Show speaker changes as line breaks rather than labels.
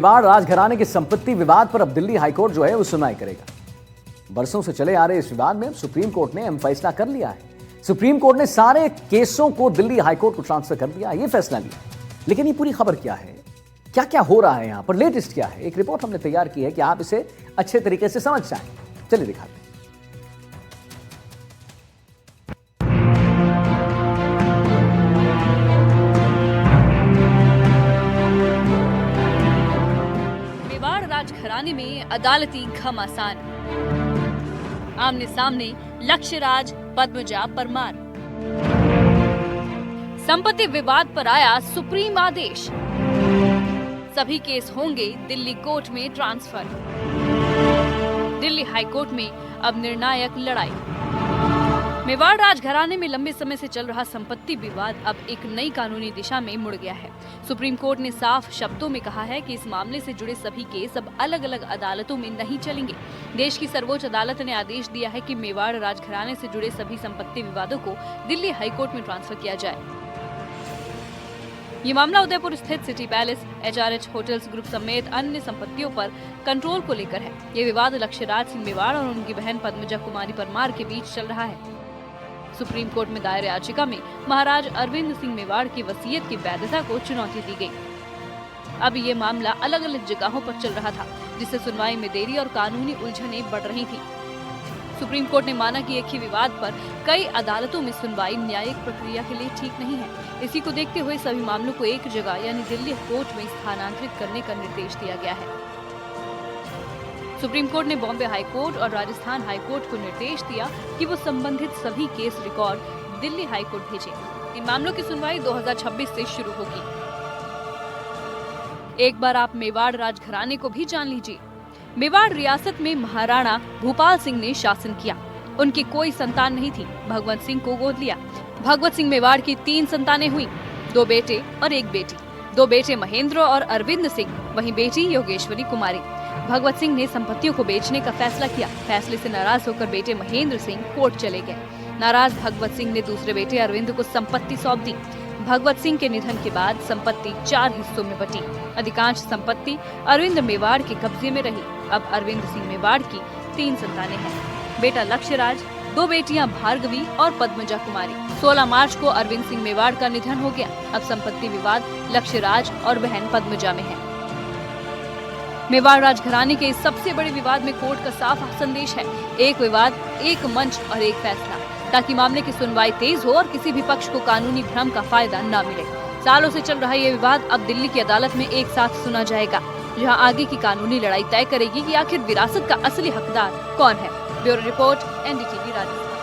मेवाड़ राजघराने की संपत्ति विवाद पर अब दिल्ली हाईकोर्ट जो है वो सुनवाई करेगा। बरसों से चले आ रहे इस विवाद में सुप्रीम कोर्ट ने फैसला कर लिया है। सुप्रीम कोर्ट ने सारे केसों को दिल्ली हाईकोर्ट को ट्रांसफर कर दिया, ये फैसला लिया। लेकिन ये पूरी खबर क्या है, क्या क्या हो रहा है यहां पर, लेटेस्ट क्या है, एक रिपोर्ट हमने तैयार की है कि आप इसे अच्छे तरीके से समझ जाएं। चलिए दिखाते हैं।
मेवाड़ राजघराने में अदालती घमासान, आमने सामने लक्ष्यराज पद्मजा परमार। संपत्ति विवाद पर आया सुप्रीम आदेश, सभी केस होंगे दिल्ली कोर्ट में ट्रांसफर। दिल्ली हाईकोर्ट में अब निर्णायक लड़ाई। मेवाड़ राजघराने में लंबे समय से चल रहा संपत्ति विवाद अब एक नई कानूनी दिशा में मुड़ गया है। सुप्रीम कोर्ट ने साफ शब्दों में कहा है कि इस मामले से जुड़े सभी केस अब अलग अलग अदालतों में नहीं चलेंगे। देश की सर्वोच्च अदालत ने आदेश दिया है कि मेवाड़ राजघराने से जुड़े सभी संपत्ति विवादों को दिल्ली हाईकोर्ट में ट्रांसफर किया जाए। ये मामला उदयपुर स्थित city palace, HRH hotels group समेत अन्य संपत्तियों पर कंट्रोल को लेकर है। ये विवाद लक्ष्यराज सिंह मेवाड़ और उनकी बहन पद्मजा कुमारी परमार के बीच चल रहा है। सुप्रीम कोर्ट में दायर याचिका में महाराज अरविंद सिंह मेवाड़ की वसीयत की वैधता को चुनौती दी गई। अब ये मामला अलग अलग जगहों पर चल रहा था, जिससे सुनवाई में देरी और कानूनी उलझनें बढ़ रही थी। सुप्रीम कोर्ट ने माना कि एक ही विवाद पर कई अदालतों में सुनवाई न्यायिक प्रक्रिया के लिए ठीक नहीं है। इसी को देखते हुए सभी मामलों को एक जगह यानी दिल्ली कोर्ट में स्थानांतरित करने का निर्देश दिया गया है। सुप्रीम कोर्ट ने बॉम्बे हाई कोर्ट और राजस्थान हाई कोर्ट को निर्देश दिया कि वो संबंधित सभी case record Delhi high court भेजें। इन मामलों की सुनवाई 2026 से शुरू होगी। एक बार आप मेवाड़ राजघराने को भी जान लीजिए। मेवाड़ रियासत में महाराणा भूपाल सिंह ने शासन किया। उनकी कोई संतान नहीं थी। भगवत सिंह को गोद लिया। भगवत सिंह मेवाड़ की 3 संतानें हुई, 2 बेटे और 1 बेटी। 2 बेटे महेंद्र और अरविंद सिंह, वहीं बेटी योगेश्वरी कुमारी। भगवत सिंह ने संपत्तियों को बेचने का फैसला किया। फैसले से नाराज होकर बेटे महेंद्र सिंह कोर्ट चले गए। नाराज भगवत सिंह ने दूसरे बेटे अरविंद को संपत्ति सौंप दी। भगवत सिंह के निधन के बाद संपत्ति 4 हिस्सों में बटी। अधिकांश संपत्ति अरविंद मेवाड़ के कब्जे में रही। अब अरविंद सिंह मेवाड़ की 3 संतानें हैं, बेटा लक्ष्यराज, 2 बेटियां भार्गवी और पद्मजा कुमारी। 16 मार्च को अरविंद सिंह मेवाड़ का निधन हो गया। अब संपत्ति विवाद लक्ष्यराज और बहन पद्मजा में है। मेवाड़ राजघराने के इस सबसे बड़े विवाद में कोर्ट का साफ संदेश है, एक विवाद, एक मंच और एक फैसला, ताकि मामले की सुनवाई तेज हो और किसी भी पक्ष को कानूनी भ्रम का फायदा न मिले। सालों से चल रहा ये विवाद अब दिल्ली की अदालत में एक साथ सुना जाएगा, जहां आगे की कानूनी लड़ाई तय करेगी कि आखिर विरासत का असली हकदार कौन है। Bureau report, NDTV Rajasthan.